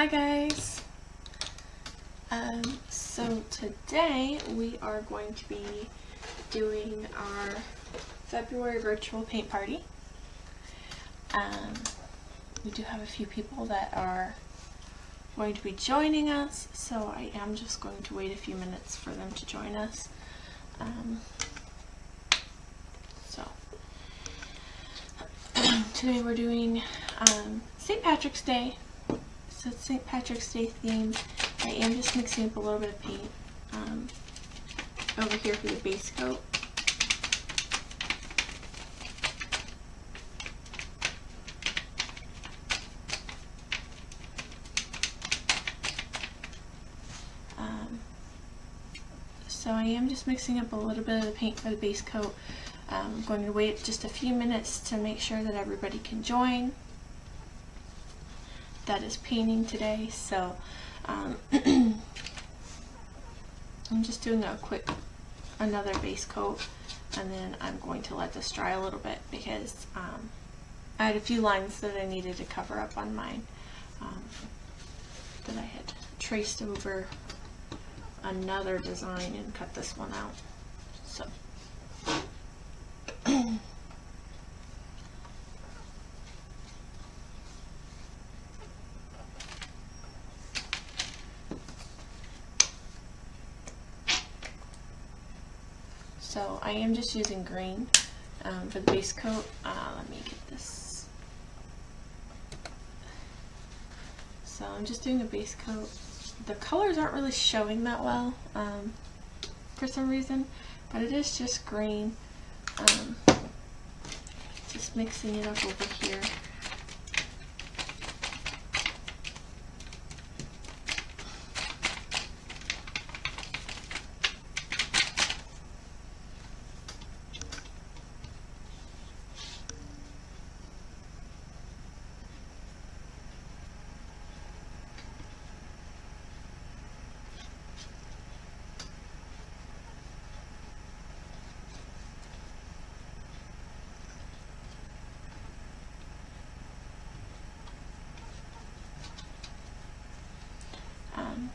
Hi guys! So today we are going to be doing our February virtual paint party. We do have a few people that are going to be joining us, so I am just going to wait a few minutes for them to join us. Today we're doing St. Patrick's Day. So it's St. Patrick's Day themed. I am just mixing up a little bit of paint over here for the base coat. So I am just mixing up a little bit of the paint for the base coat. I'm going to wait just a few minutes to make sure that everybody can join that is painting today. So I'm just doing another base coat, and then I'm going to let this dry a little bit because I had a few lines that I needed to cover up on mine that I had traced over another design and cut this one out. So So I am just using green for the base coat. Let me get this. So I'm just doing a base coat. The colors aren't really showing that well for some reason, but it is just green. Just mixing it up over here.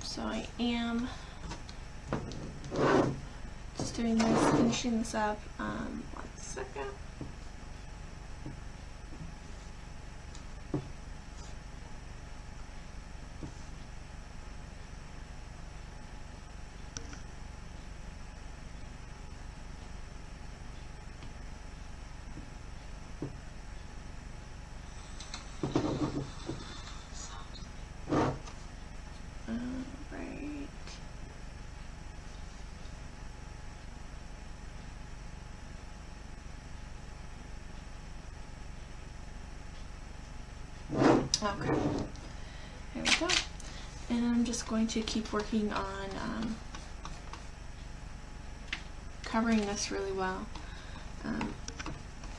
So I am just doing this, finishing this up. 1 second. Okay, here we go. And I'm just going to keep working on covering this really well.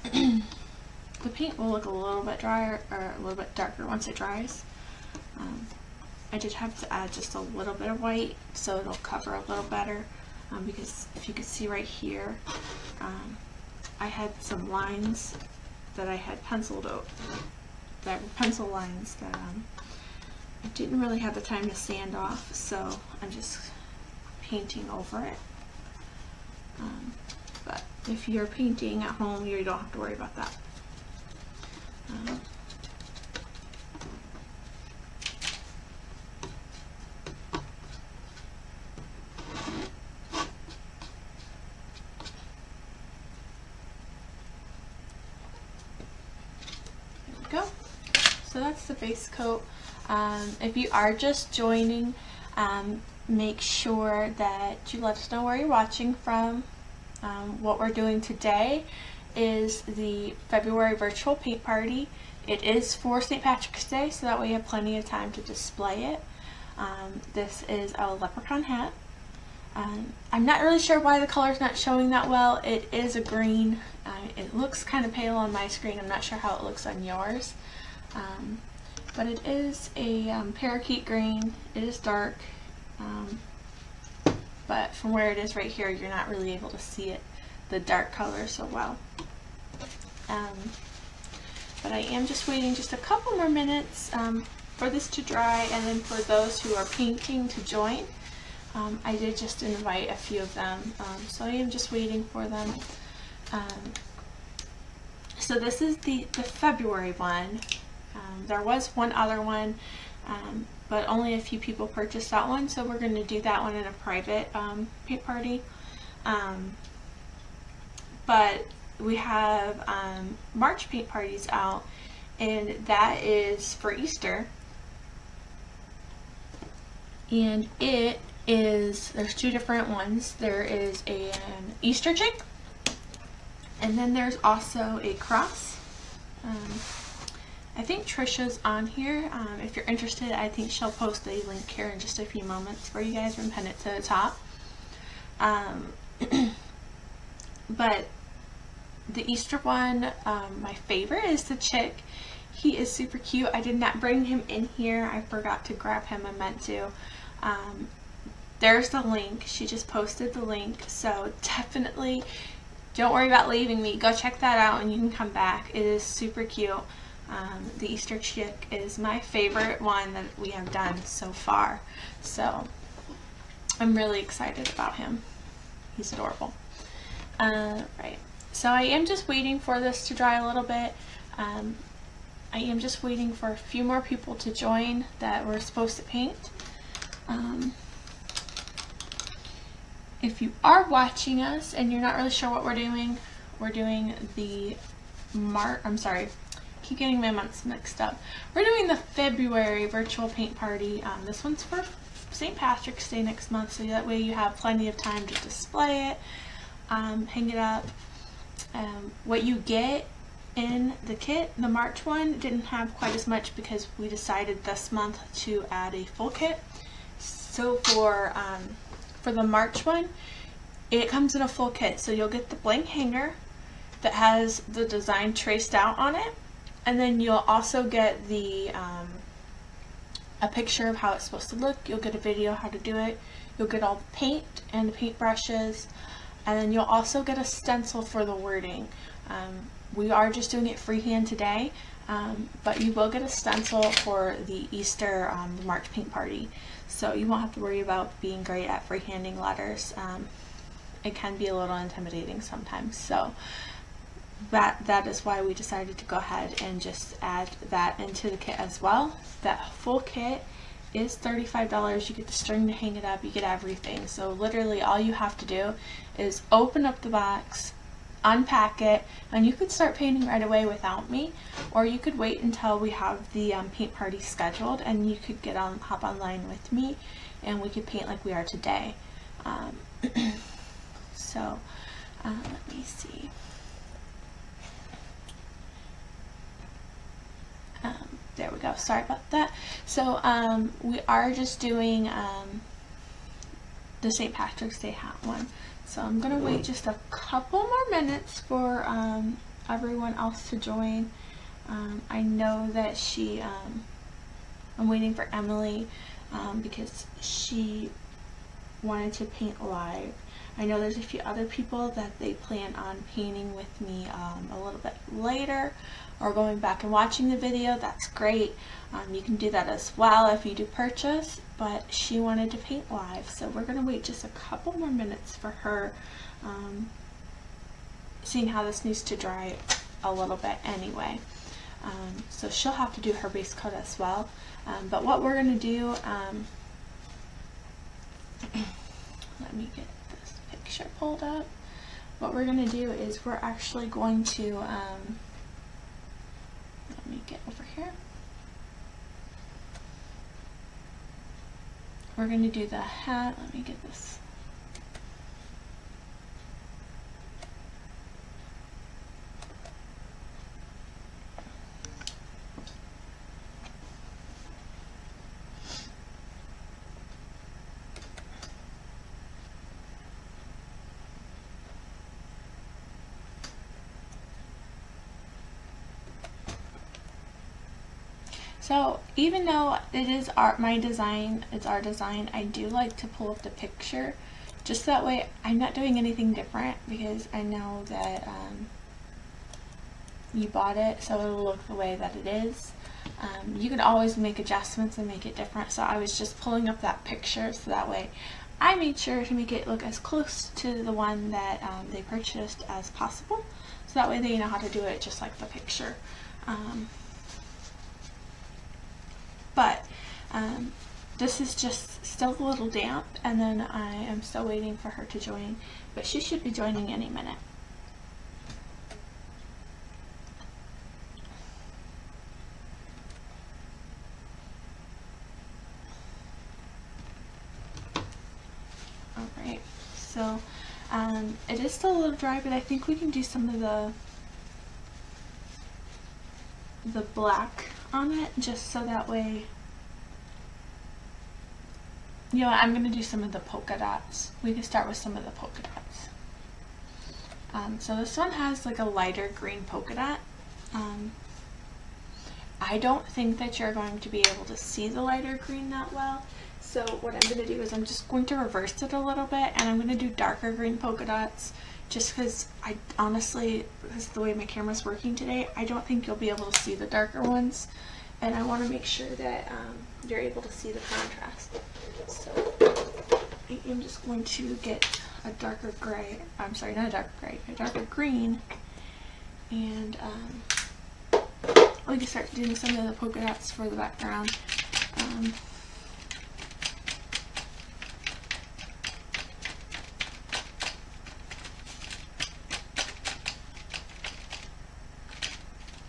The paint will look a little bit drier, or a little bit darker once it dries. I did have to add just a little bit of white so it'll cover a little better, because if you could see right here, I had some lines that I had penciled out. That were pencil lines that I didn't really have the time to sand off, so I'm just painting over it. But if you're painting at home, you don't have to worry about that. There we go. So that's the base coat. If you are just joining, make sure that you let us know where you're watching from. What we're doing today is the February virtual paint party. It is for St. Patrick's Day, so that way you have plenty of time to display it. This is a leprechaun hat. I'm not really sure why the color's not showing that well. It is a green. It looks kind of pale on my screen. I'm not sure how it looks on yours. But it is a parakeet green. It is dark, but from where it is right here, you're not really able to see it, the dark color, so well. But I am just waiting just a couple more minutes for this to dry, and then for those who are painting to join. I did just invite a few of them, so I am just waiting for them. So this is the February one. There was one other one, but only a few people purchased that one, so we're going to do that one in a private paint party. But we have March paint parties out, and that is for Easter. And it is, there's two different ones. There is an Easter chick, and then there's also a cross. I think Trisha's on here. If you're interested, I think she'll post a link here in just a few moments for you guys and pin it to the top. But the Easter one, my favorite is the chick. He is super cute. I did not bring him in here. I forgot to grab him. I meant to. There's the link. She just posted the link. So definitely don't worry about leaving me. Go check that out and you can come back. It is super cute. The Easter chick is my favorite one that we have done so far. So I'm really excited about him. He's adorable. Right. So I am just waiting for this to dry a little bit. I am just waiting for a few more people to join that we're supposed to paint. If you are watching us and you're not really sure what we're doing the keep getting my months mixed up. We're doing the February virtual paint party. This one's for St. Patrick's Day next month, so that way you have plenty of time to display it, hang it up. What you get in the kit, the March one didn't have quite as much because we decided this month to add a full kit. So for the March one, it comes in a full kit. So you'll get the blank hanger that has the design traced out on it, and then you'll also get the a picture of how it's supposed to look. You'll get a video how to do it. You'll get all the paint and the paint brushes, and then you'll also get a stencil for the wording. We are just doing it freehand today, but you will get a stencil for the Easter, the March paint party. So you won't have to worry about being great at freehanding letters. It can be a little intimidating sometimes. So that is why we decided to go ahead and just add that into the kit as well. That full kit is $35. You get the string to hang it up, you get everything. So literally all you have to do is open up the box, unpack it, and you could start painting right away without me, or you could wait until we have the paint party scheduled and you could hop online with me and we could paint like we are today. So let me see. There we go. Sorry about that. So we are just doing the St. Patrick's Day hat one. So I'm going to wait just a couple more minutes for everyone else to join. I know that I'm waiting for Emily because she wanted to paint live. I know there's a few other people that they plan on painting with me a little bit later, or going back and watching the video. That's great. You can do that as well if you do purchase, but she wanted to paint live, so we're going to wait just a couple more minutes for her, seeing how this needs to dry a little bit anyway. So she'll have to do her base coat as well. But what we're going to do, let me get this picture pulled up. What we're going to do is we're actually going to, let me get over here. We're going to do the hat. Let me get this. So even though it is my design, it's our design, I do like to pull up the picture, just that way I'm not doing anything different, because I know that you bought it, so it'll look the way that it is. You can always make adjustments and make it different, so I was just pulling up that picture so that way I made sure to make it look as close to the one that they purchased as possible, so that way they know how to do it just like the picture. But this is just still a little damp, and then I am still waiting for her to join, but she should be joining any minute. Alright, so it is still a little dry, but I think we can do some of the black on it, just so that way, you know, I'm going to do some of the polka dots. We can start with some of the polka dots. So this one has like a lighter green polka dot. I don't think that you're going to be able to see the lighter green that well. So what I'm going to do is I'm just going to reverse it a little bit, and I'm going to do darker green polka dots, just because I honestly, because of the way my camera's working today, I don't think you'll be able to see the darker ones, and I want to make sure that you're able to see the contrast. So I am just going to get a darker gray, I'm sorry, not a darker gray, a darker green, and we can start doing some of the polka dots for the background.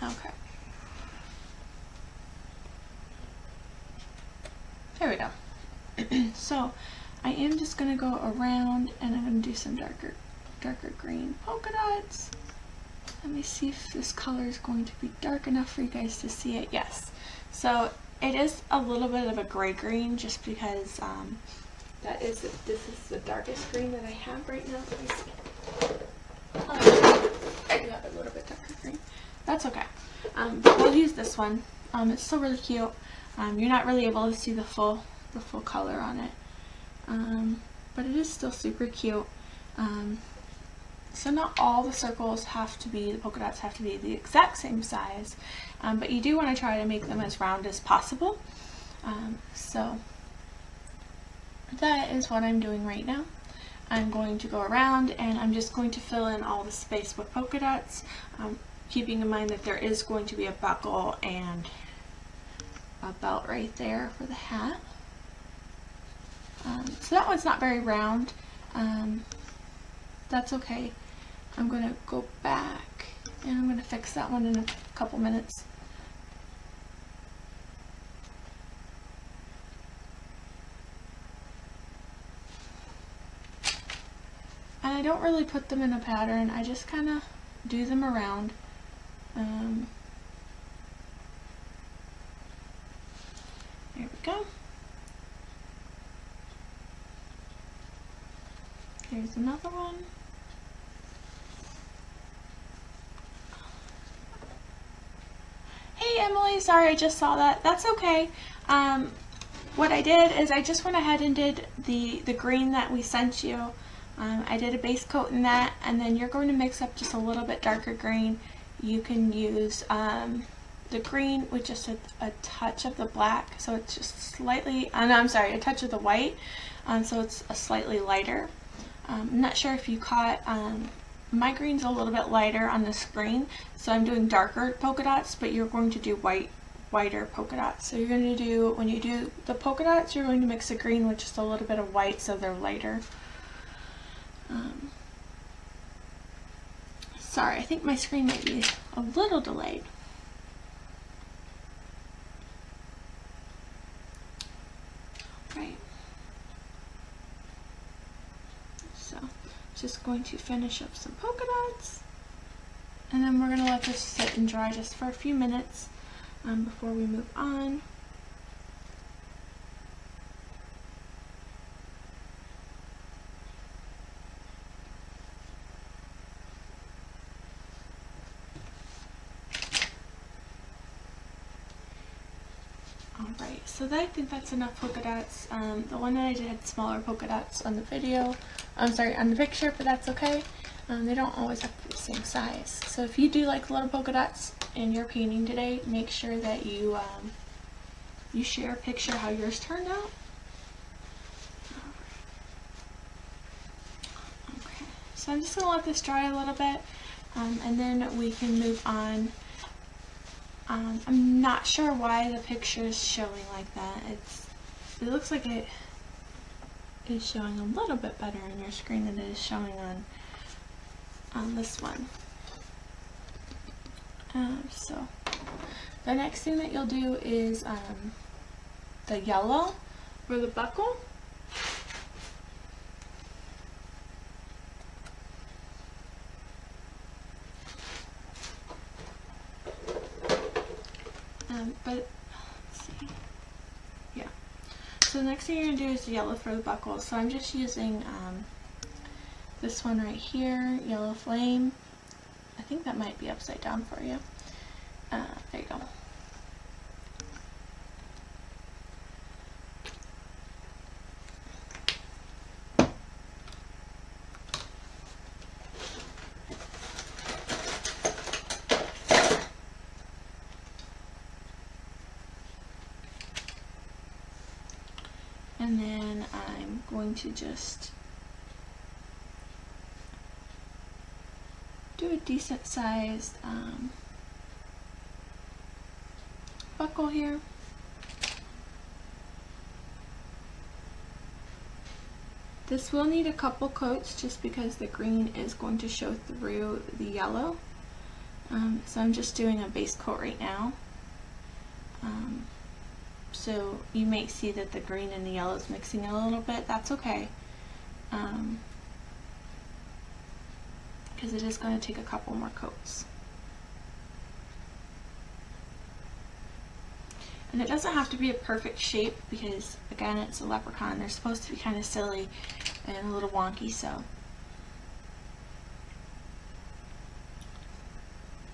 Okay. There we go. So I am just going to go around, and I'm going to do some darker green polka dots. Let me see if this color is going to be dark enough for you guys to see it. Yes. So it is a little bit of a gray green, just because this is the darkest green that I have right now. Let me see. I do have a little bit darker green. That's okay. But we'll use this one. It's still really cute. You're not really able to see the full color on it, but it is still super cute. So not all the circles have to be, the polka dots have to be the exact same size, but you do want to try to make them as round as possible. So that is what I'm doing right now. I'm going to go around, and I'm just going to fill in all the space with polka dots, keeping in mind that there is going to be a buckle and a belt right there for the hat. So that one's not very round. That's okay. I'm going to go back, and I'm going to fix that one in a couple minutes. And I don't really put them in a pattern, I just kind of do them around. There we go. Here's another one. Hey Emily, sorry I just saw that. That's okay. What I did is I just went ahead and did the green that we sent you. I did a base coat in that, and then you're going to mix up just a little bit darker green. You can use the green with just a touch of the black, so it's just slightly, no, I'm sorry, a touch of the white, so it's a slightly lighter. I'm not sure if you caught, my green's a little bit lighter on the screen, so I'm doing darker polka dots, but you're going to do whiter polka dots. So you're going to do, when you do the polka dots, you're going to mix the green with just a little bit of white so they're lighter. Sorry, I think my screen might be a little delayed. Right. So, just going to finish up some polka dots, and then we're going to let this sit and dry just for a few minutes before we move on. Alright, so I think that's enough polka dots. The one that I did had smaller polka dots on the video, I'm sorry, on the picture, but that's okay. They don't always have to be the same size. So if you do like little polka dots in your painting today, make sure that you share a picture how yours turned out. Okay, so I'm just going to let this dry a little bit, and then we can move on. I'm not sure why the picture is showing like that. It looks like it is showing a little bit better on your screen than it is showing on this one. So the next thing that you'll do is the yellow for the buckle. But let's see. Yeah. So the next thing you're going to do is the yellow for the buckle. So I'm just using this one right here, Yellow Flame. I think that might be upside down for you. There you go. And then I'm going to just do a decent sized buckle here. This will need a couple coats just because the green is going to show through the yellow. So I'm just doing a base coat right now. So you may see that the green and the yellow is mixing a little bit. That's okay. Because it is going to take a couple more coats. And it doesn't have to be a perfect shape because, again, it's a leprechaun. They're supposed to be kind of silly and a little wonky, so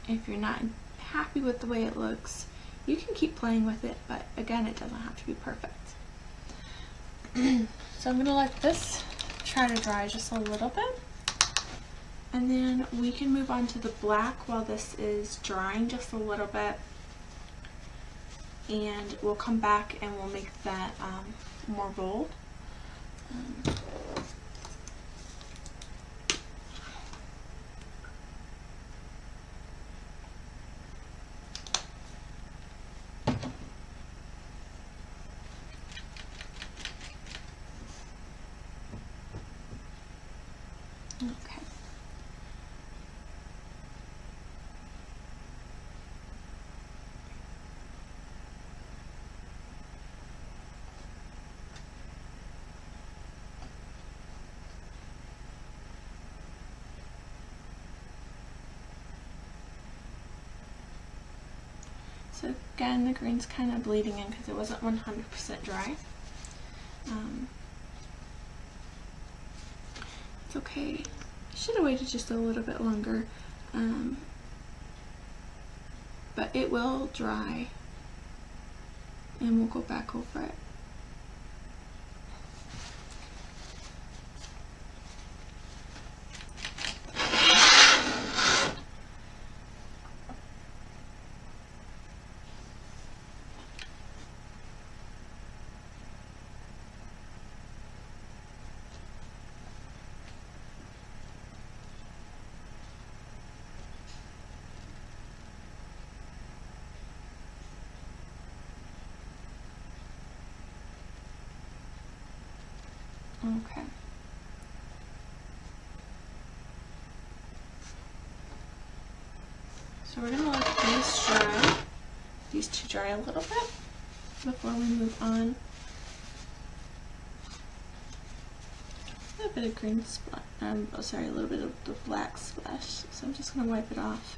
if you're not happy with the way it looks, you can keep playing with it, but again, it doesn't have to be perfect. So I'm going to let this try to dry just a little bit, and then we can move on to the black while this is drying just a little bit, and we'll come back and we'll make that more bold. Okay. So again, the green's kind of bleeding in because it wasn't 100% dry. It's okay. I should have waited just a little bit longer, but it will dry and we'll go back over it. Okay. So we're going to let these two dry a little bit before we move on. A little bit of green splash, oh sorry, a little bit of the black splash. So I'm just going to wipe it off.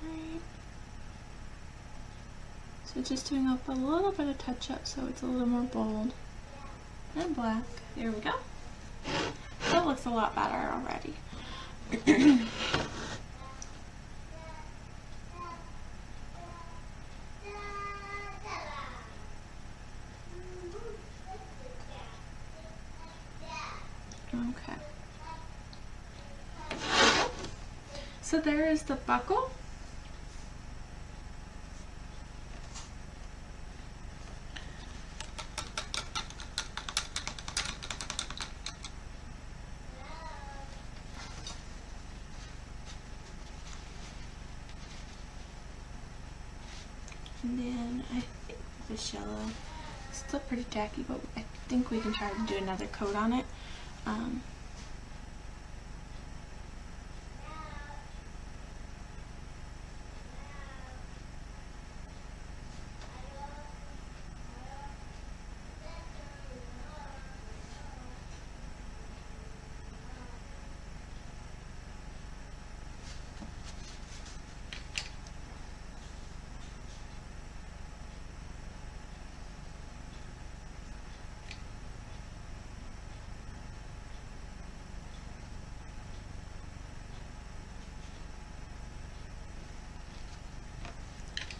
Alright. So just doing up a little bit of touch up so it's a little more bold and black. There we go. That looks a lot better already. Okay. So there is the buckle. And then I think this yellow is still pretty tacky, but I think we can try to do another coat on it.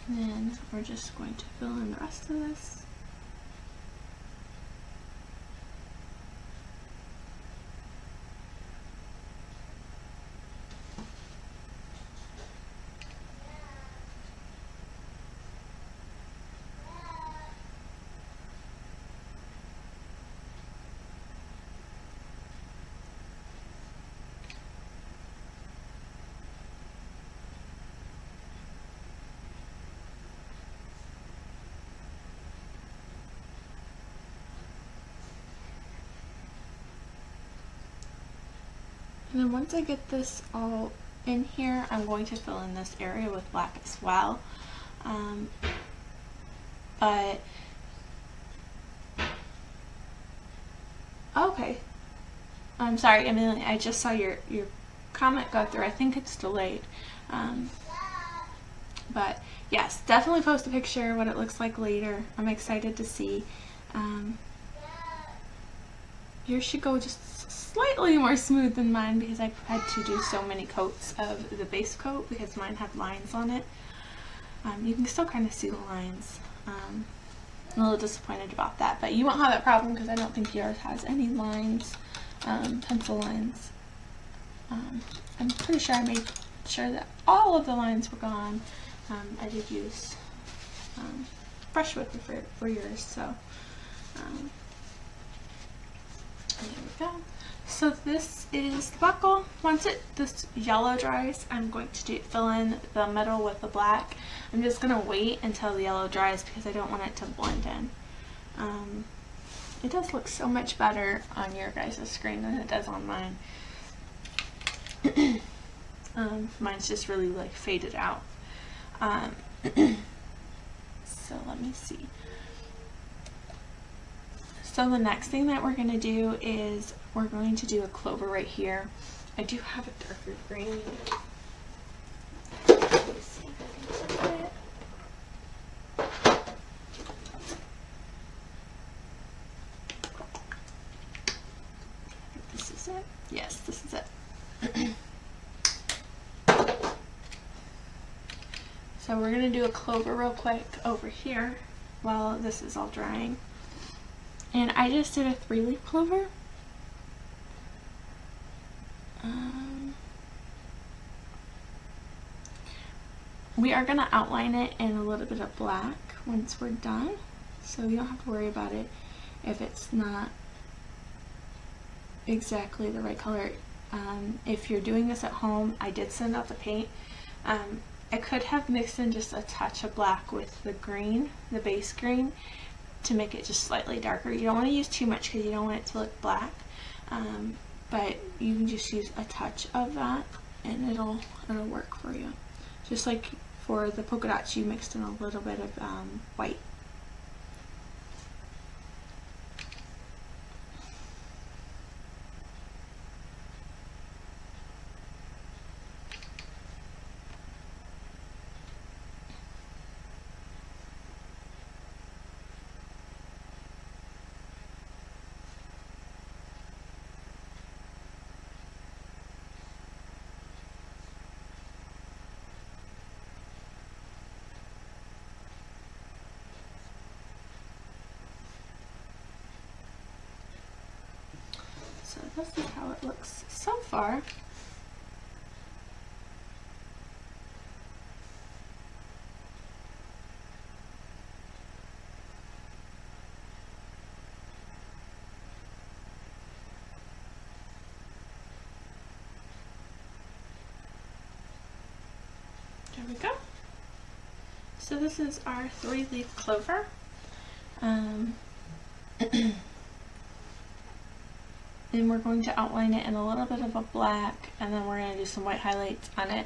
And then we're just going to fill in the rest of this. And then once I get this all in here, I'm going to fill in this area with black as well. But okay, I'm sorry, Emily, I just saw your comment go through. I think it's delayed. But yes, definitely post a picture what it looks like later. I'm excited to see. Yours should go just slightly more smooth than mine because I've had to do so many coats of the base coat because mine had lines on it. You can still kind of see the lines. I'm a little disappointed about that, but you won't have that problem because I don't think yours has any lines, pencil lines. I'm pretty sure I made sure that all of the lines were gone. I did use brush whip for yours, so there we go. So this is the buckle. Once this yellow dries, I'm going to fill in the middle with the black. I'm just going to wait until the yellow dries because I don't want it to blend in. It does look so much better on your guys' screen than it does on mine. Mine's just really like faded out. So let me see. So the next thing that we're going to do is we're going to do a clover right here. I do have a darker green. Let me see if I can flip it. This is it. Yes, this is it. So we're going to do a clover real quick over here while this is all drying. And I just did a 3-leaf clover. We are going to outline it in a little bit of black once we're done, so you don't have to worry about it if it's not exactly the right color. If you're doing this at home, I did send out the paint. I could have mixed in just a touch of black with the green, the base green, to make it just slightly darker. You don't want to use too much because you don't want it to look black, but you can just use a touch of that and it'll work for you. Just like for the polka dots, you mixed in a little bit of white. So this is how it looks so far. There we go. So this is our 3-leaf clover. And we're going to outline it in a little bit of a black, and then we're going to do some white highlights on it.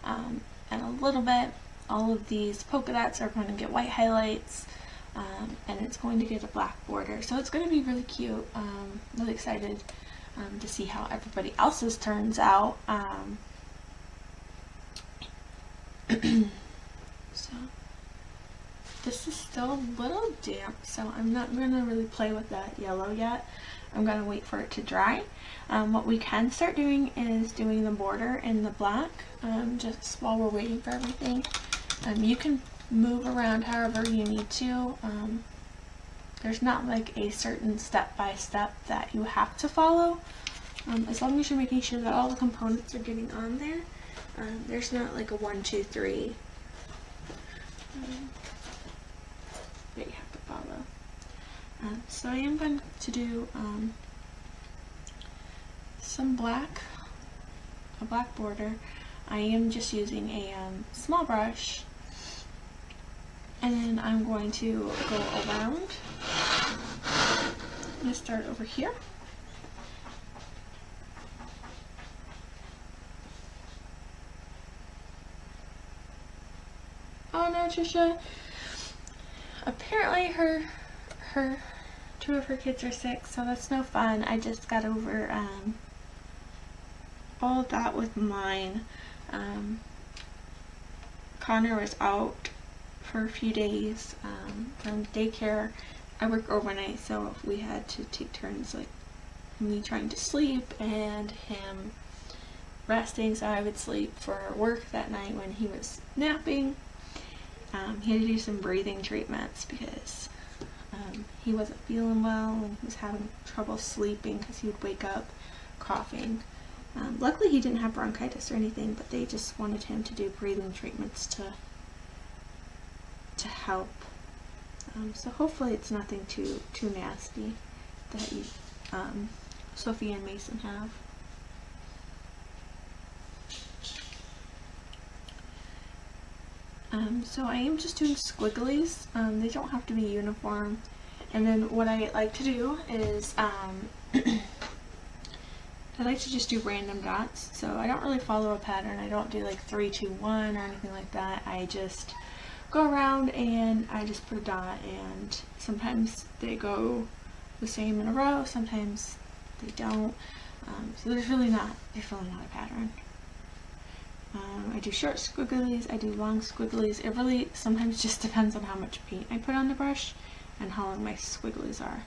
And a little bit, all of these polka dots are going to get white highlights, and it's going to get a black border. So it's going to be really cute. Really excited to see how everybody else's turns out. So this is still a little damp, so I'm not going to really play with that yellow yet. I'm going to wait for it to dry. What we can start doing is doing the border in the black, just while we're waiting for everything. You can move around however you need to. There's not like a certain step-by-step that you have to follow. As long as you're making sure that all the components are getting on there. There's not like a 1, 2, 3 that you have to follow. So I am going to do some a black border. I am just using a small brush, and then I'm going to go around. I'm going to start over here. Oh no, Trisha. Apparently two of her kids are sick, so that's no fun. I just got over all of that with mine. Connor was out for a few days from daycare. I work overnight, so we had to take turns, like me trying to sleep and him resting, so I would sleep for work that night when he was napping. He had to do some breathing treatments because he wasn't feeling well and he was having trouble sleeping because he would wake up coughing. Luckily he didn't have bronchitis or anything, but they just wanted him to do breathing treatments to help. So hopefully it's nothing too nasty that Sophie and Mason have. So I am just doing squigglies. They don't have to be uniform. And then what I like to do is I like to just do random dots. So I don't really follow a pattern. I don't do like 3, 2, 1 or anything like that. I just go around and I just put a dot, and sometimes they go the same in a row, sometimes they don't. So there's really not a pattern. I do short squigglies, I do long squigglies. It really sometimes just depends on how much paint I put on the brush and how long my squigglies are.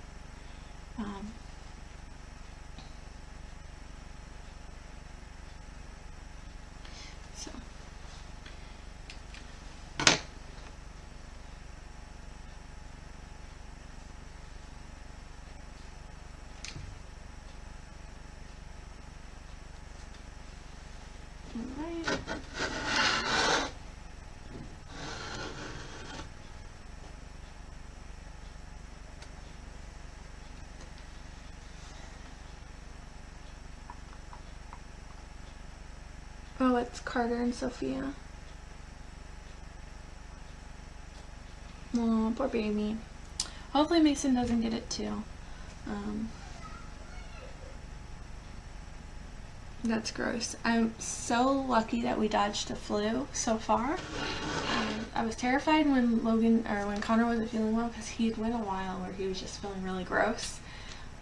So. Alright. Oh, it's Carter and Sophia. Oh, poor baby. Hopefully Mason doesn't get it too. That's gross. I'm so lucky that we dodged the flu so far. I was terrified when when Connor wasn't feeling well, because he'd went a while where he was just feeling really gross,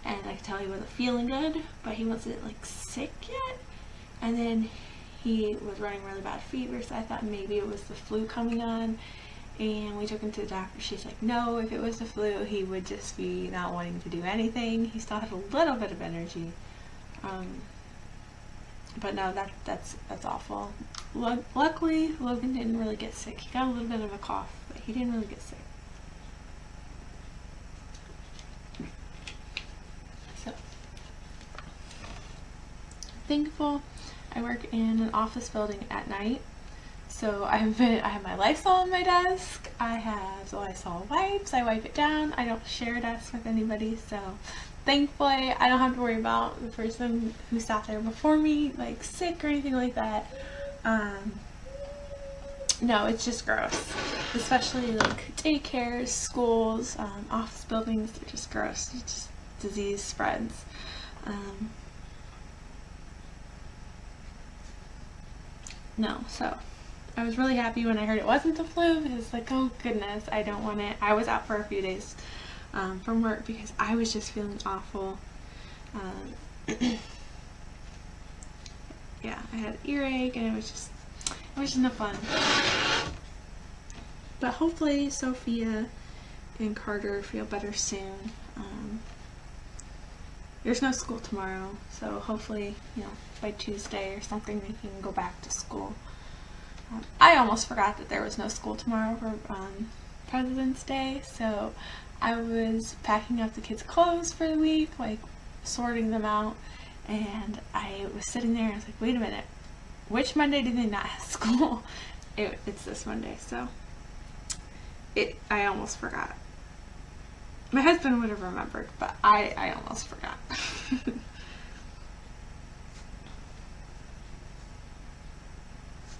and I could tell he wasn't feeling good, but he wasn't like sick yet. And then he was running really bad fever, so I thought maybe it was the flu coming on. And we took him to the doctor. She's like, no, if it was the flu, he would just be not wanting to do anything. He still had a little bit of energy. But no, that's awful. Luckily, Logan didn't really get sick. He got a little bit of a cough, but he didn't really get sick. So, thankful. I work in an office building at night, so I have my Lysol on my desk. I have the Lysol wipes. I wipe it down. I don't share a desk with anybody, so thankfully I don't have to worry about the person who sat there before me like sick or anything like that. No, it's just gross, especially like daycares, schools, office buildings. They're just gross. It's just disease spreads. No, so I was really happy when I heard it wasn't the flu, because like, oh goodness, I don't want it. I was out for a few days from work because I was just feeling awful. Yeah, I had earache and it was just no fun. But hopefully Sophia and Carter feel better soon. There's no school tomorrow, so hopefully, by Tuesday or something they can go back to school. I almost forgot that there was no school tomorrow for President's Day, so I was packing up the kids' clothes for the week, like sorting them out, and I was sitting there and I was like, wait a minute, which Monday do they not have school? It's this Monday, so I almost forgot. My husband would have remembered, but I almost forgot.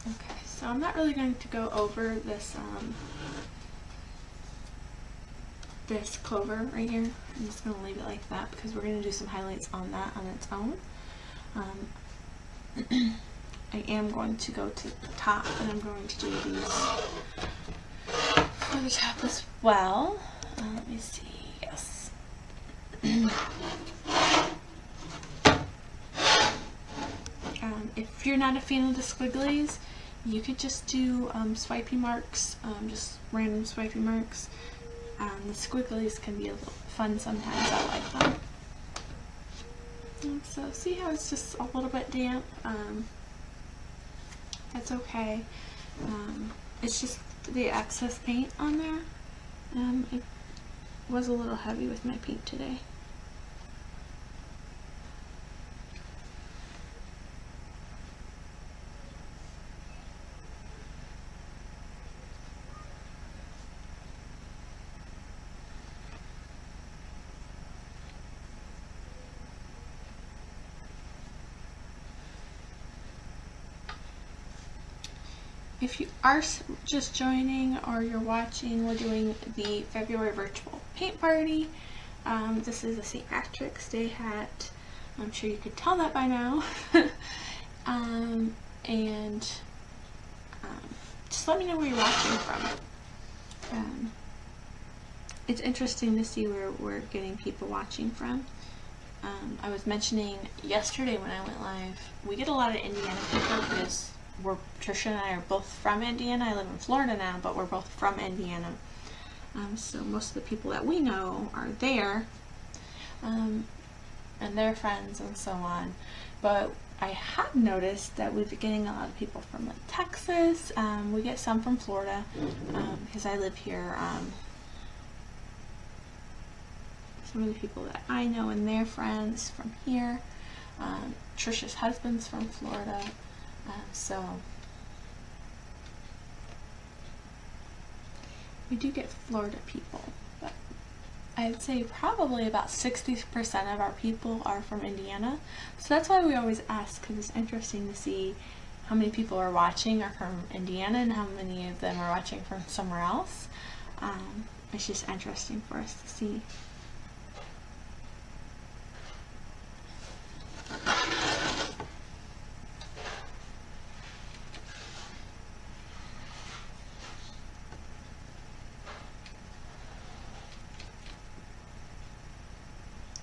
Okay, so I'm not really going to go over this this clover right here. I'm just going to leave it like that because we're going to do some highlights on that on its own. I am going to go to the top, and I'm going to do these for the top as well. Let me see. Yes. If you're not a fan of the squigglies, you could just do swipey marks, just random swipey marks. The squigglies can be a little fun sometimes. I like them. So see how it's just a little bit damp? That's okay. It's just the excess paint on there. It was a little heavy with my paint today. If you are just joining or you're watching, we're doing the February virtual paint party. This is a St. Patrick's Day hat. I'm sure you could tell that by now. Just let me know where you're watching from. It's interesting to see where we're getting people watching from. I was mentioning yesterday when I went live, we get a lot of Indiana people because Trisha and I are both from Indiana. I live in Florida now, but we're both from Indiana. So most of the people that we know are there, and their friends and so on. But I have noticed that we've been getting a lot of people from like Texas. We get some from Florida because I live here. Some of the people that I know and their friends from here. Trisha's husband's from Florida. So we do get Florida people, but I'd say probably about 60% of our people are from Indiana. So that's why we always ask, because it's interesting to see how many people are watching are from Indiana and how many of them are watching from somewhere else. It's just interesting for us to see.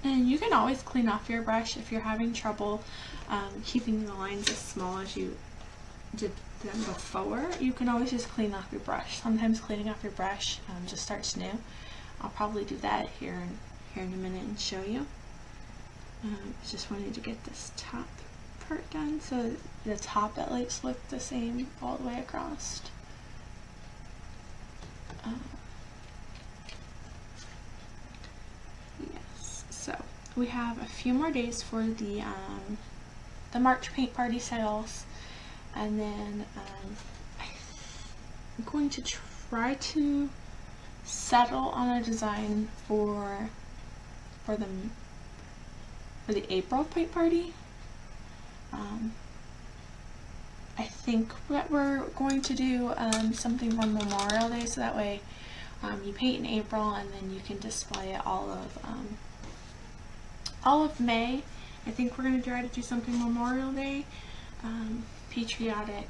And you can always clean off your brush if you're having trouble keeping the lines as small as you did them before. You can always just clean off your brush. Sometimes cleaning off your brush just starts new. I'll probably do that here in a minute and show you. Just wanted to get this top part done so the top at least look the same all the way across. Yes, so we have a few more days for the the March Paint Party sales, and then I'm going to try to settle on a design for the April paint party. I think that we're going to do something for Memorial Day, so that way you paint in April and then you can display it all of May. I think we're going to try to do something Memorial Day, patriotic.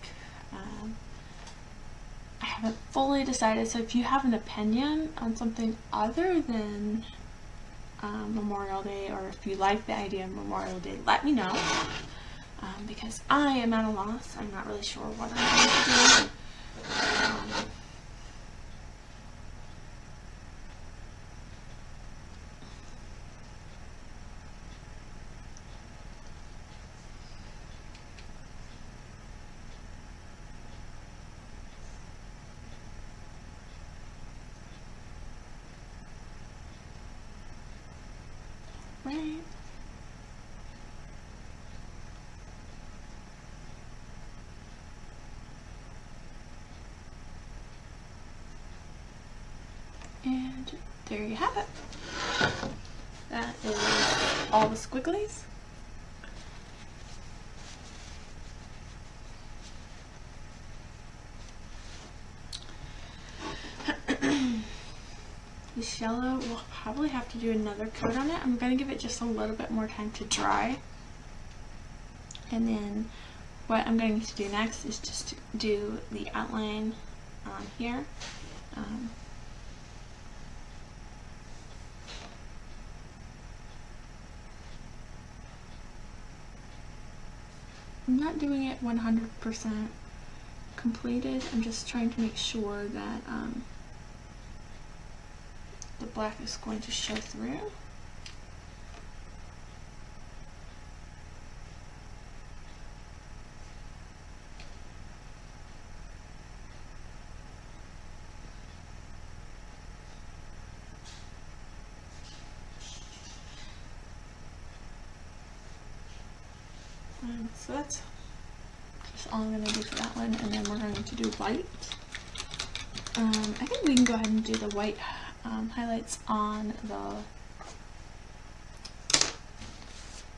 I haven't fully decided, so if you have an opinion on something other than Memorial Day, or if you like the idea of Memorial Day, let me know, because I am at a loss. I'm not really sure what I'm going to do. Right. And there you have it. That is all the squigglies. This yellow, we'll probably have to do another coat on it. I'm going to give it just a little bit more time to dry. And then what I'm going to do next is just to do the outline on here. I'm not doing it 100% completed. I'm just trying to make sure that the black is going to show through. So that's just all I'm going to do for that one, and then we're going to do white. I think we can go ahead and do the white highlights on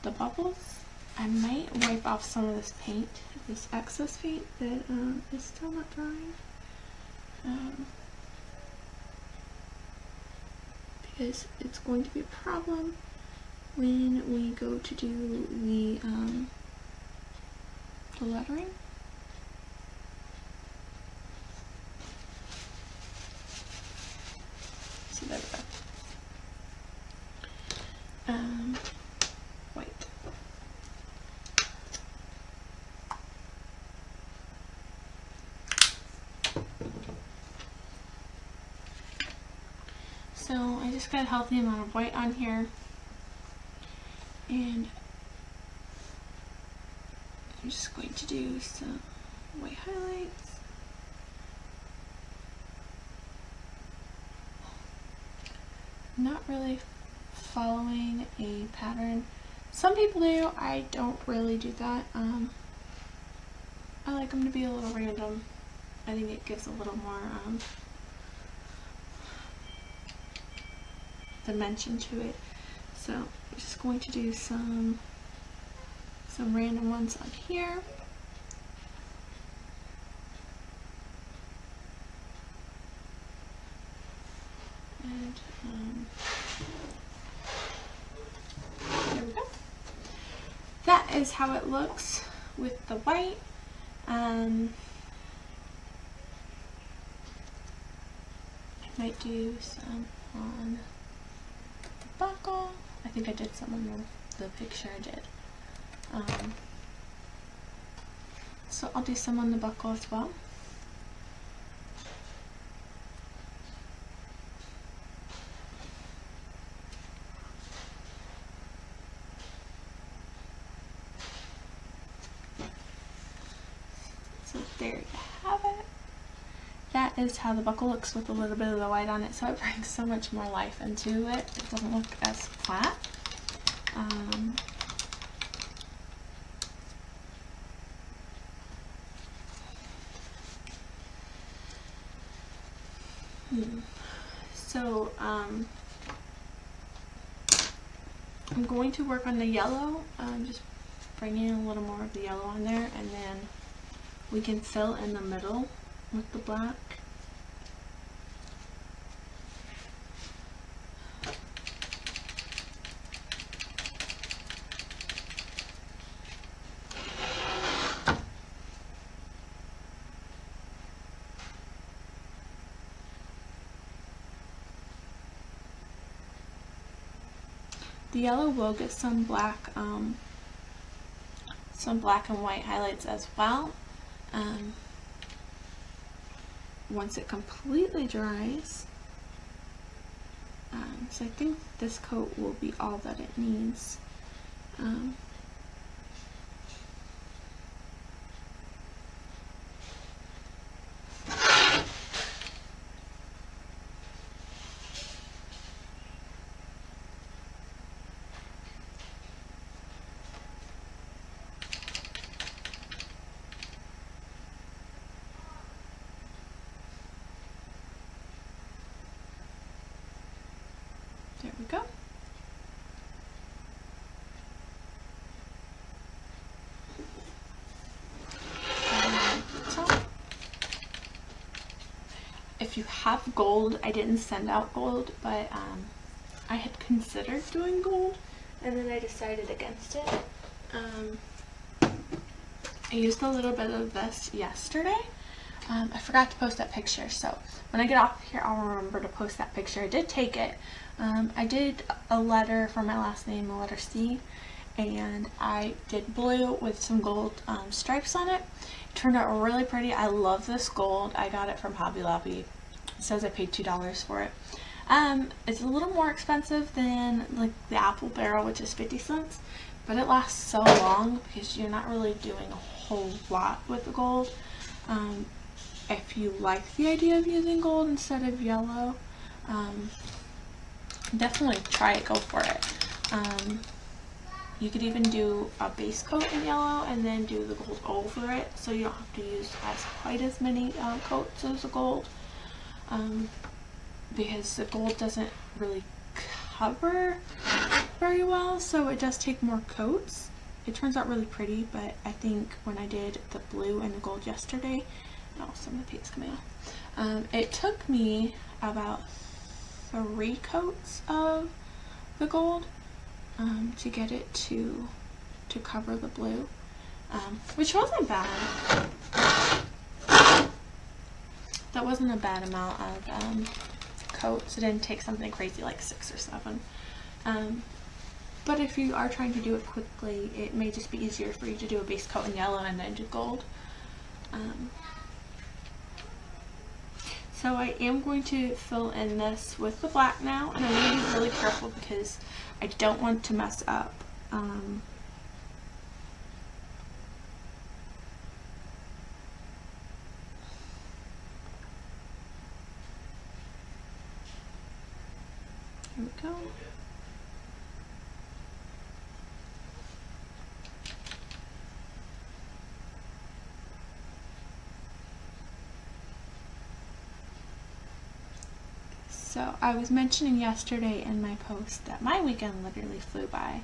the bubbles. I might wipe off some of this paint, this excess paint that is still not drying, because it's going to be a problem when we go to do the lettering. So there we go. White. So I just got a healthy amount of white on here, and I'm just going to do some white highlights. I'm not really following a pattern. Some people do. I don't really do that. I like them to be a little random. I think it gives a little more dimension to it. So I'm just going to do some random ones on here. And there we go. That is how it looks with the white. I might do some on the buckle. I think I did some on the picture I did. So I'll do some on the buckle as well. So there you have it. That is how the buckle looks with a little bit of the white on it, so it brings so much more life into it. It doesn't look as flat. So I'm going to work on the yellow, just bringing a little more of the yellow on there, and then we can fill in the middle with the black. The yellow will get some black and white highlights as well. Once it completely dries, so I think this coat will be all that it needs. There we go. If you have gold, I didn't send out gold, but I had considered doing gold, and then I decided against it. I used a little bit of this yesterday. I forgot to post that picture, so when I get off here, I'll remember to post that picture. I did take it. I did a letter for my last name, a letter C, and I did blue with some gold stripes on it. It turned out really pretty. I love this gold. I got it from Hobby Lobby. It says I paid $2 for it. It's a little more expensive than like the Apple Barrel, which is 50 cents, but it lasts so long because you're not really doing a whole lot with the gold. If you like the idea of using gold instead of yellow, definitely try it, go for it. You could even do a base coat in yellow and then do the gold over it, so you don't have to use quite as many coats as the gold, because the gold doesn't really cover very well, so it does take more coats. It turns out really pretty, but I think when I did the blue and the gold yesterday, some of the paint's coming off, it took me about 3 coats of the gold to get it to cover the blue, which wasn't bad. That wasn't a bad amount of coats. It didn't take something crazy like 6 or 7. But if you are trying to do it quickly, it may just be easier for you to do a base coat in yellow and then do gold. So I am going to fill in this with the black now, and I'm going to be really careful because I don't want to mess up. Here we go. So I was mentioning yesterday in my post that my weekend literally flew by.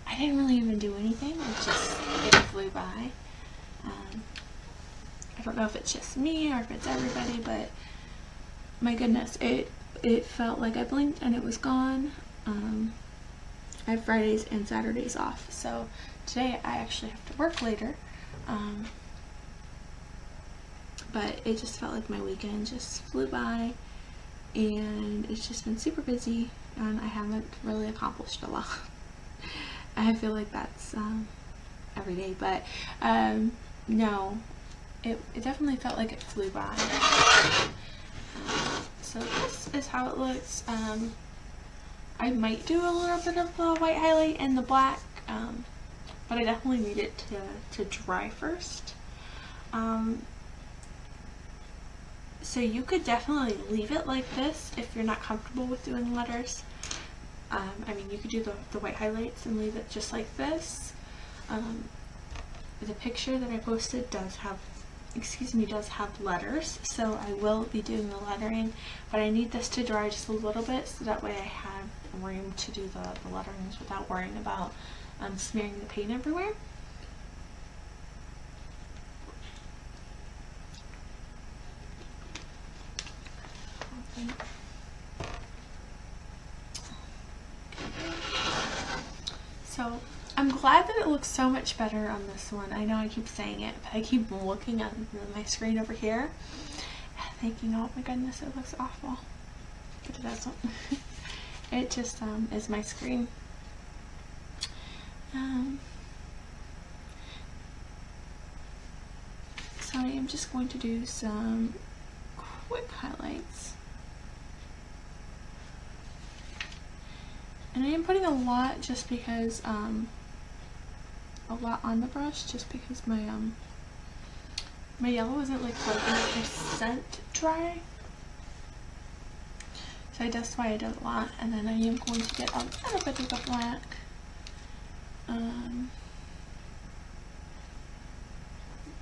I didn't really even do anything, it flew by. I don't know if it's just me or if it's everybody, but my goodness, it felt like I blinked and it was gone. I have Fridays and Saturdays off, so today I actually have to work later. But it just felt like my weekend just flew by, and it's just been super busy, and I haven't really accomplished a lot. I feel like that's every day, but no, it definitely felt like it flew by. So this is how it looks. I might do a little bit of the white highlight and the black, but I definitely need it to dry first. So you could definitely leave it like this if you're not comfortable with doing letters. I mean, you could do the white highlights and leave it just like this. The picture that I posted does have excuse me, does have letters, so I will be doing the lettering, but I need this to dry just a little bit so that way I have room to do the letterings without worrying about smearing the paint everywhere. So I'm glad that it looks so much better on this one. I know I keep saying it, but I keep looking at my screen over here and thinking, oh my goodness, it looks awful. But it doesn't. It just is my screen. So I am just going to do some quick highlights. And I am putting a lot just because, a lot on the brush, just because my yellow isn't like 100% dry. So that's why I did a lot. And then I am going to get a little bit of the black.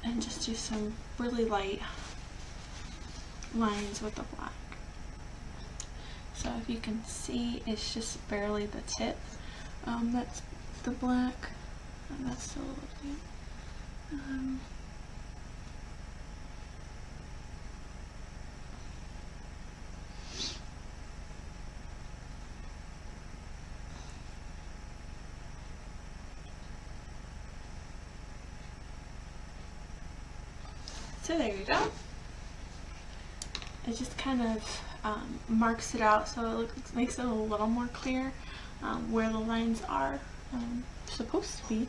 And just do some really light lines with the black. So if you can see, it's just barely the tip. That's the black, and that's still a little bit. So there you go. It just kind of marks it out, so it makes it a little more clear where the lines are supposed to be.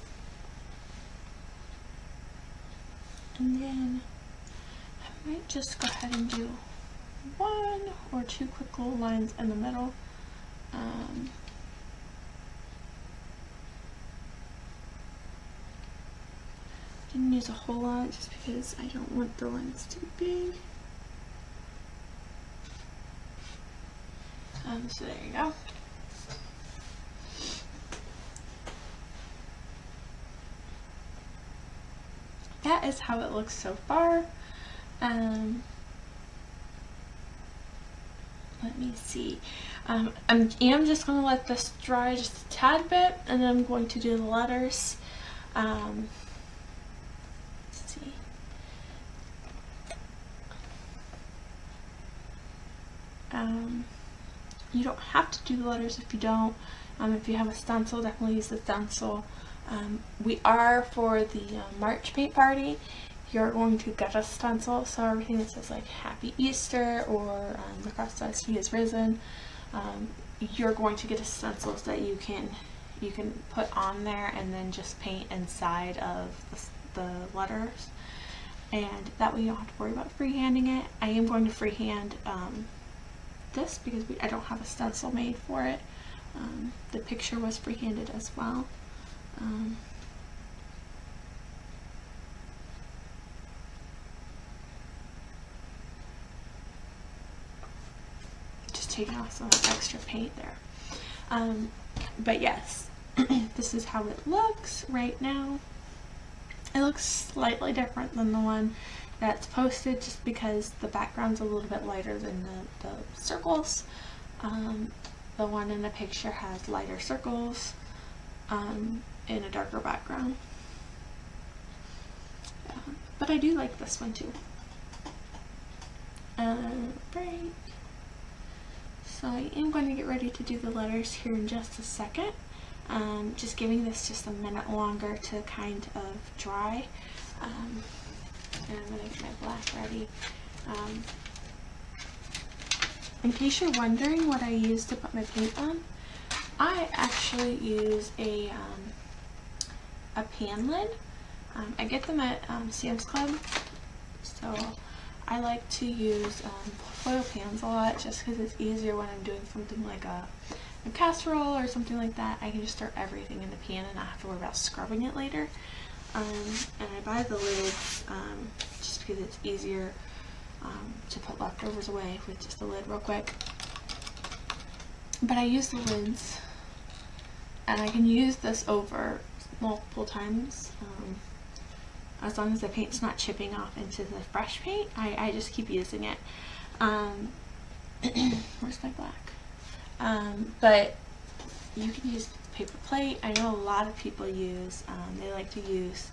And then I might just go ahead and do 1 or 2 quick little lines in the middle. Didn't use a whole lot just because I don't want the lines too big. So there you go. That is how it looks so far. Let me see. I am just going to let this dry just a tad bit, and then I'm going to do the letters. Let's see. You don't have to do the letters if you don't. If you have a stencil, definitely use the stencil. We are, for the March paint party, you're going to get a stencil, so everything that says like Happy Easter or the cross says He is risen, you're going to get a stencil so that you can put on there and then just paint inside of the letters, and that way you don't have to worry about freehanding it. I am going to freehand this because I don't have a stencil made for it. The picture was freehanded as well. Just taking off some extra paint there. But yes, this is how it looks right now. It looks slightly different than the one that's posted just because the background's a little bit lighter than the circles. The one in the picture has lighter circles in a darker background. But I do like this one too. Right. So I am going to get ready to do the letters here in just a second. Just giving this just a minute longer to kind of dry. And I'm going to get my black ready. In case you're wondering what I use to put my paint on, I actually use a pan lid. I get them at Sam's Club, so I like to use foil pans a lot just because it's easier when I'm doing something like a casserole or something like that. I can just throw everything in the pan and not have to worry about scrubbing it later. And I buy the lids just because it's easier to put leftovers away with just the lid real quick. But I use the lids, and I can use this over multiple times. as long as the paint's not chipping off into the fresh paint, I just keep using it. Where's my black? But you can use paper plate. I know a lot of people use, they like to use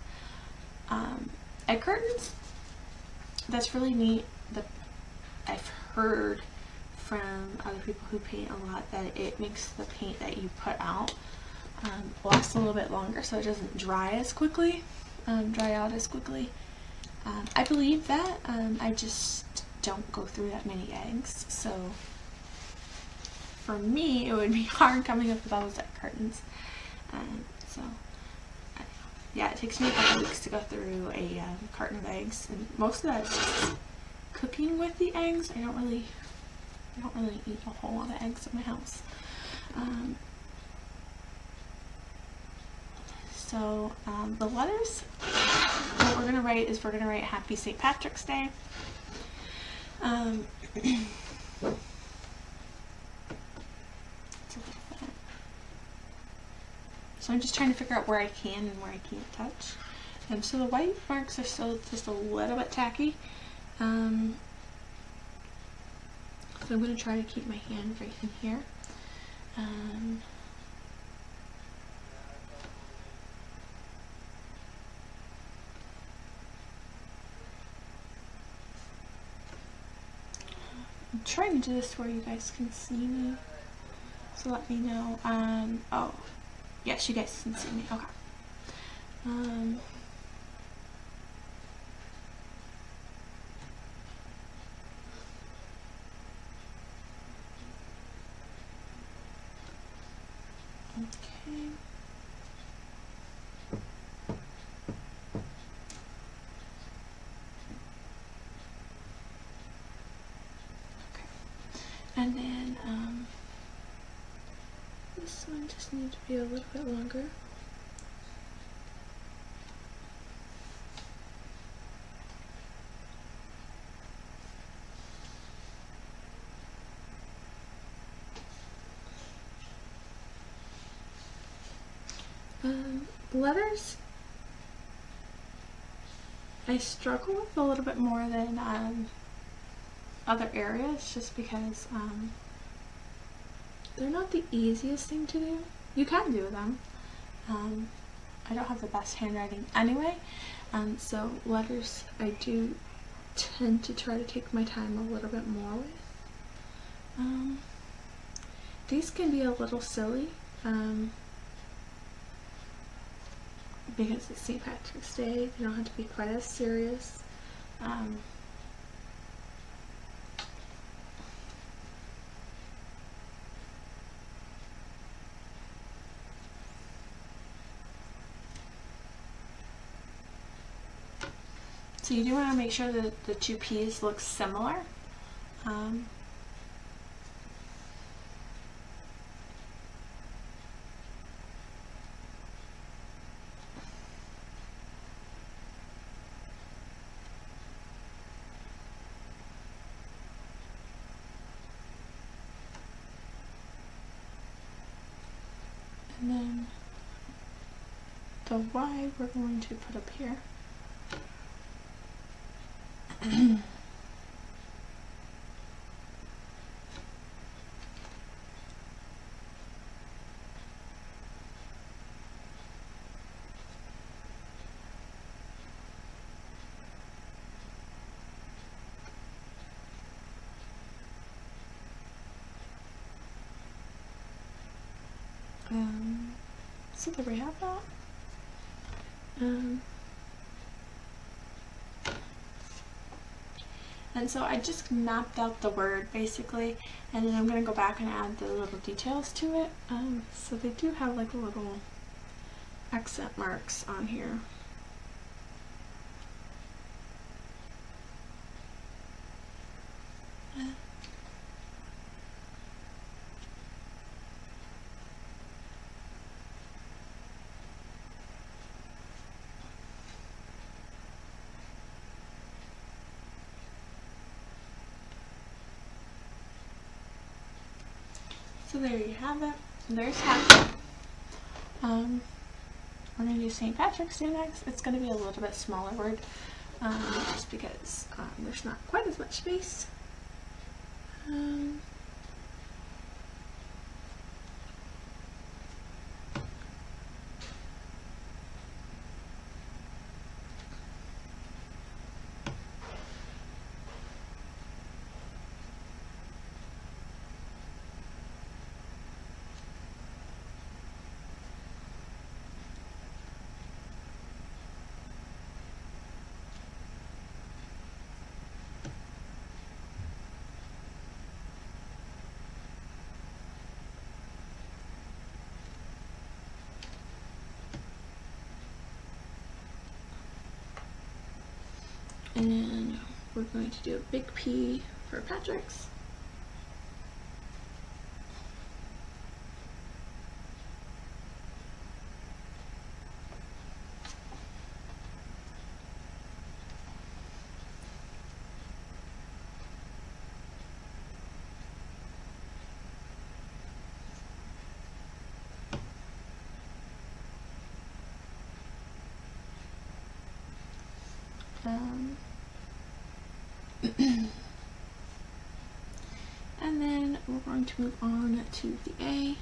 egg curtains. That's really neat. I've heard from other people who paint a lot that it makes the paint that you put out last a little bit longer, so it doesn't dry as quickly, dry out as quickly. I believe that. I just don't go through that many eggs, so for me it would be hard coming up with all those egg curtains. So yeah, it takes me a couple weeks to go through a carton of eggs, and most of that is just cooking with the eggs. I don't really eat a whole lot of eggs in my house. So the letters, what we're gonna write is we're gonna write Happy St. Patrick's Day. So I'm just trying to figure out where I can and where I can't touch. So the white marks are still just a little bit tacky. So I'm going to try to keep my hand right in here. I'm trying to do this where you guys can see me. So let me know. Oh, yes, you guys can see me. Okay. Okay. And then this one just needs to be a little bit longer. Letters I struggle with a little bit more than other areas, just because they're not the easiest thing to do. You can do them. I don't have the best handwriting anyway, so letters I do tend to try to take my time a little bit more with. These can be a little silly, because it's St. Patrick's Day. You don't have to be quite as serious. So you do want to make sure that the two P's look similar. And then the Y we're going to put up here. So there we have that. And so I just mapped out the word basically, and then I'm going to go back and add the little details to it. So they do have like little accent marks on here. So there you have it. There's Happy. we're going to do St. Patrick's Day next. It's going to be a little bit smaller word, just because there's not quite as much space. And we're going to do a big P for Patrick's. And then we're going to move on to the A.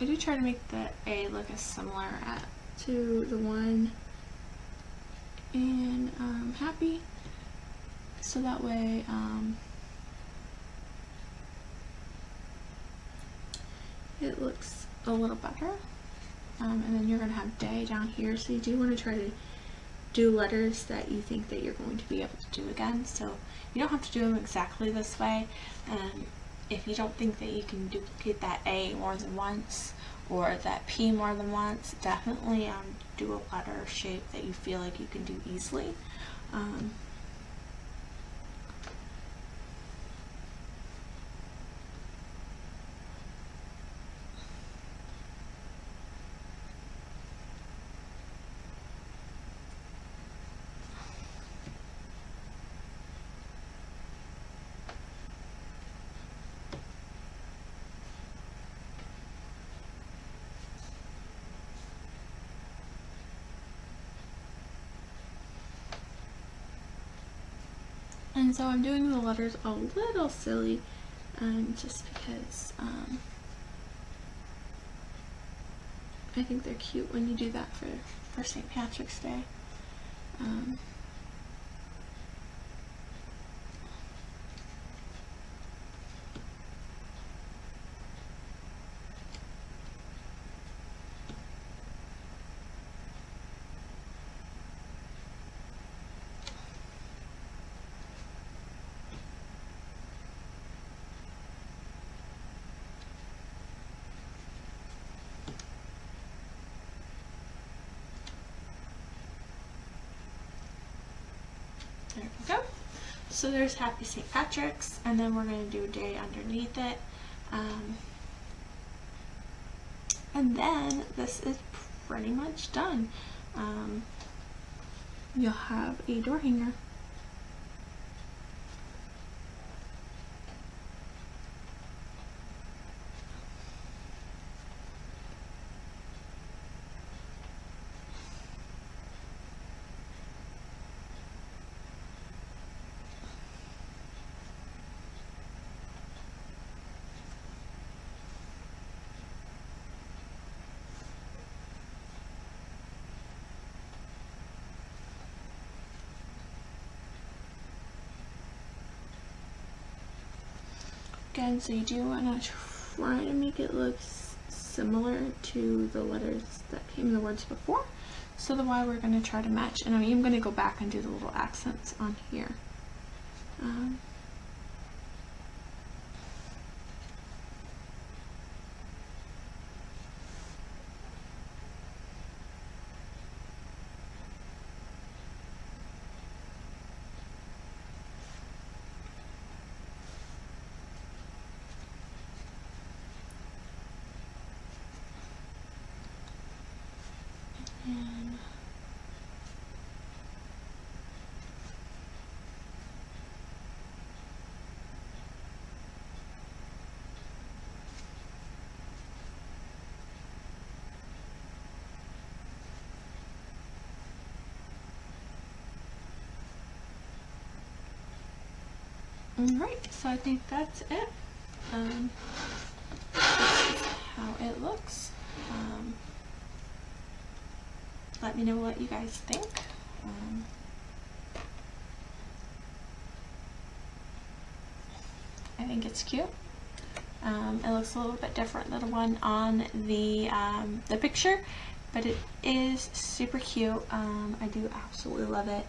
I do try to make the A look as similar to the one in Happy, so that way it looks a little better. And then you're going to have day down here, so you do want to try to do letters that you think that you're going to be able to do again. So you don't have to do them exactly this way. If you don't think that you can duplicate that A more than once or that P more than once, definitely do a letter shape that you feel like you can do easily. And so I'm doing the letters a little silly, just because I think they're cute when you do that for St. Patrick's Day. There we go. So there's Happy St. Patrick's, and then we're going to do a day underneath it. And then this is pretty much done. You'll have a door hanger. Again, so you do want to try to make it look similar to the letters that came in the words before. So that's why we're going to try to match, and I'm going to go back and do the little accents on here. Alright, so I think that's it. This is how it looks. Let me know what you guys think. I think it's cute. It looks a little bit different than the one on the picture, but it is super cute. I do absolutely love it.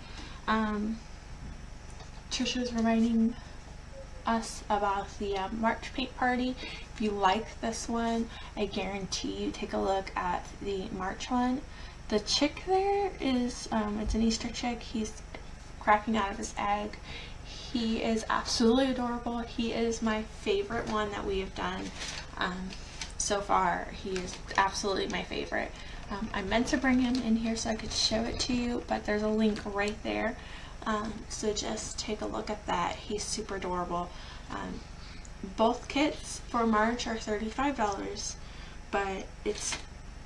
Trisha was reminding us about the March paint party. If you like this one, I guarantee you take a look at the March one. The chick there is, it's an Easter chick. He's cracking out of his egg. He is absolutely adorable. He is my favorite one that we have done so far. He is absolutely my favorite. I meant to bring him in here so I could show it to you, but there's a link right there. So just take a look at that. He's super adorable. Both kits for March are $35, but it's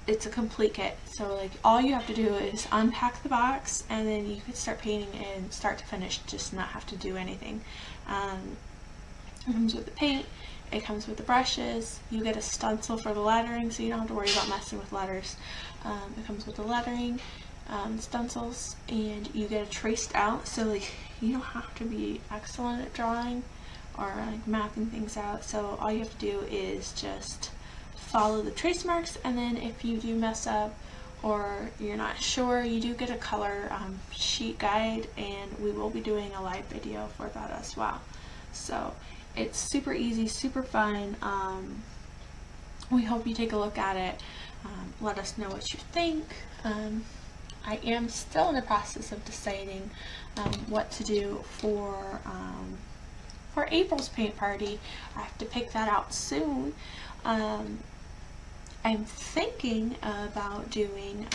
a complete kit. So like all you have to do is unpack the box and then you can start painting and start to finish, just not have to do anything. It comes with the paint, it comes with the brushes, you get a stencil for the lettering so you don't have to worry about messing with letters. It comes with the lettering, stencils, and you get it traced out, so like you don't have to be excellent at drawing or like mapping things out. So all you have to do is just follow the trace marks, and then if you do mess up or you're not sure, you do get a color sheet guide, and we will be doing a live video for that as well. So it's super easy, super fun. We hope you take a look at it. Let us know what you think. I am still in the process of deciding what to do for April's paint party. I have to pick that out soon. I'm thinking about doing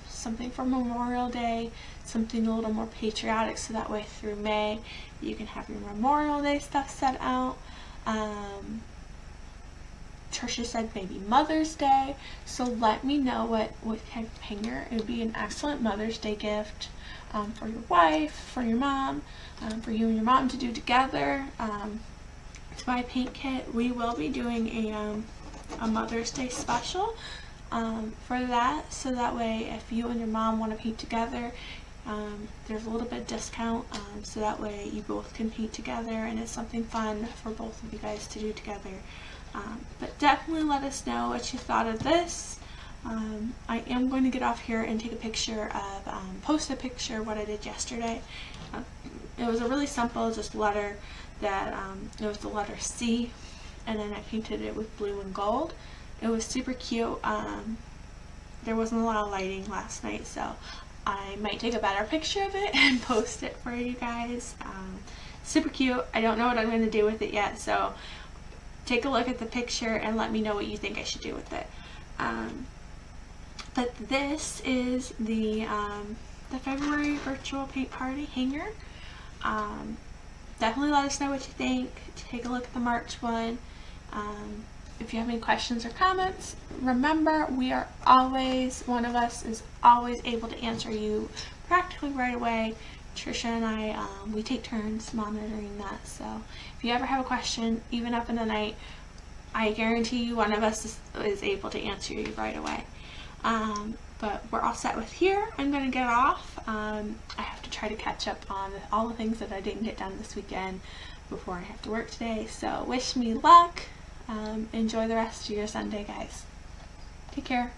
something for Memorial Day, something a little more patriotic, so that way through May you can have your Memorial Day stuff set out. Trisha said maybe Mother's Day, so let me know what kind of hanger. It would be an excellent Mother's Day gift for your wife, for your mom, for you and your mom to do together. To buy a paint kit. We will be doing a Mother's Day special for that, so that way if you and your mom want to paint together, there's a little bit of discount, so that way you both can paint together and it's something fun for both of you guys to do together. But definitely let us know what you thought of this. I am going to get off here and take a picture of, post a picture of what I did yesterday. It was a really simple, just letter that, it was the letter C, and then I painted it with blue and gold. It was super cute. There wasn't a lot of lighting last night, so I might take a better picture of it and post it for you guys. Super cute. I don't know what I'm going to do with it yet, so take a look at the picture and let me know what you think I should do with it. But this is the February virtual paint party hanger. Definitely let us know what you think. Take a look at the March one. If you have any questions or comments, remember we are always, one of us is always able to answer you practically right away. Trisha and I, we take turns monitoring that, so if you ever have a question, even up in the night, I guarantee you one of us is able to answer you right away. But we're all set with here. I'm going to get off. I have to try to catch up on all the things that I didn't get done this weekend before I have to work today, so wish me luck. Enjoy the rest of your Sunday, guys. Take care.